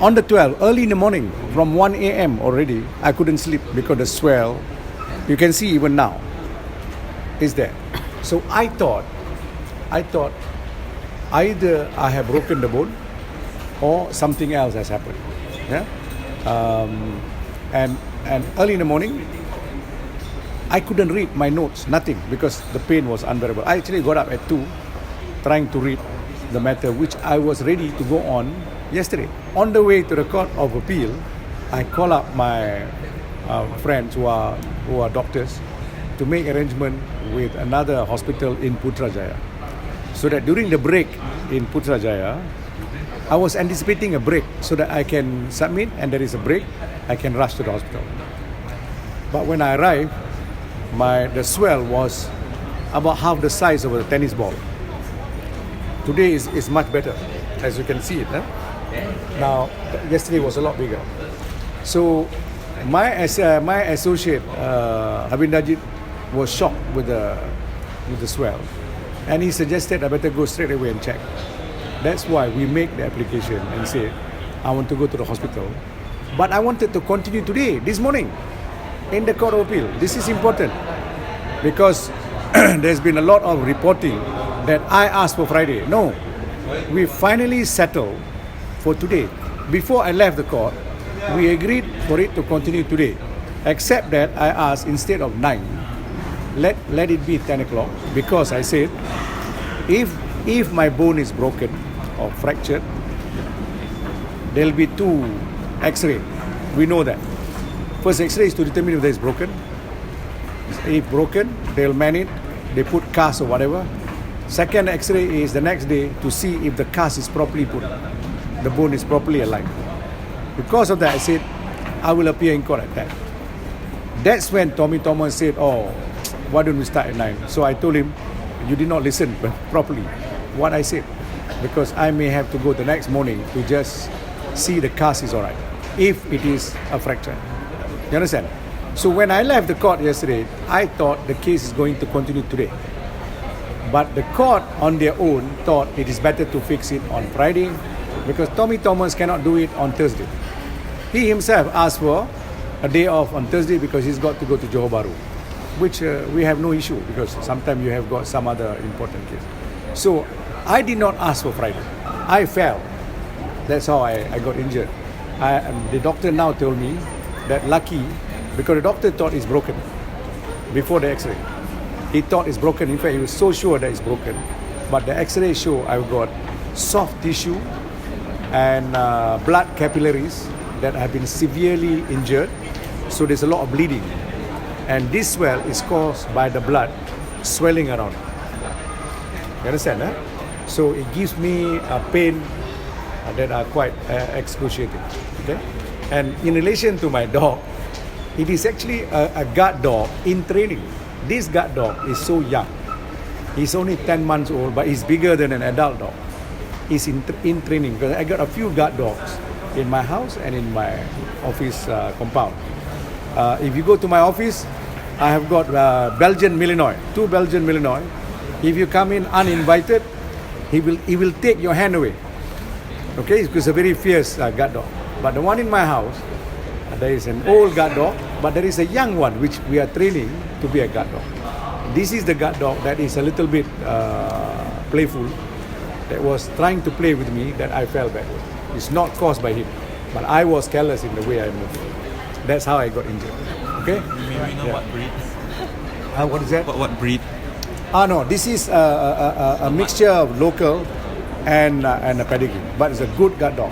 On the 12th, early in the morning, from 1 a.m. already, I couldn't sleep because the swell, you can see even now, is there. So I thought either I have broken the bone or something else has happened. Yeah, and early in the morning, I couldn't read my notes, nothing, because the pain was unbearable. I actually got up at 2, trying to read the matter which I was ready to go on yesterday. On the way to the Court of Appeal, I call up my friends who are doctors to make arrangement with another hospital in Putrajaya, so that during the break in Putrajaya, I was anticipating a break so that I can submit, and there is a break, I can rush to the hospital. But when I arrived, the swell was about half the size of a tennis ball. Today is much better, as you can see it. Now, yesterday was a lot bigger. So, my associate, Habib Najib, was shocked with the swell, and he suggested I better go straight away and check. That's why we make the application and say, I want to go to the hospital, but I wanted to continue today, this morning, in the Court of Appeal. This is important because there's been a lot of reporting that I asked for Friday. No, we finally settled for today. Before I left the court, we agreed for it to continue today, except that I asked, instead of 9, let it be 10 o'clock, because I said, if my bone is broken or fractured, there'll be 2 x-ray. We know that. First x-ray is to determine if it's broken. If broken, they'll man it, they put cast or whatever. Second x-ray is the next day to see if the cast is properly put, the bone is properly aligned. Because of that, I said, I will appear in court at 10. That's when Tommy Thomas said, oh, why don't we start at 9? So I told him, you did not listen properly what I said, because I may have to go the next morning to just see the cast is alright, if it is a fracture. You understand? So when I left the court yesterday, I thought the case is going to continue today. But the court on their own thought it is better to fix it on Friday, because Tommy Thomas cannot do it on Thursday. He himself asked for a day off on Thursday because he's got to go to Johor Bahru, which we have no issue, because sometimes you have got some other important case. So I did not ask for Friday. I fell. That's how I got injured. The doctor now told me that lucky, because the doctor thought it's broken before the x-ray. He thought it's broken. In fact, he was so sure that it's broken. But the x-ray show I've got soft tissue and blood capillaries that have been severely injured. So there's a lot of bleeding. And this swell is caused by the blood swelling around. You understand? So it gives me a pain that are quite excruciating. Okay? And in relation to my dog, it is actually a guard dog in training. This guard dog is so young. He's only 10 months old, but he's bigger than an adult dog. He's in training, because I got a few guard dogs in my house and in my office compound. If you go to my office, I have got Belgian Malinois, 2 Belgian Malinois. If you come in uninvited, he will take your hand away. Okay, it's a very fierce guard dog. But the one in my house, there is an old guard dog, but there is a young one which we are training to be a guard dog. This is the guard dog that is a little bit playful, that was trying to play with me, that I fell backward. It's not caused by him, but I was careless in the way I moved. That's how I got injured. Okay? May we know what breed? What is that? What breed? No, this is a mixture of local and a pedigree, but it's a good guard dog.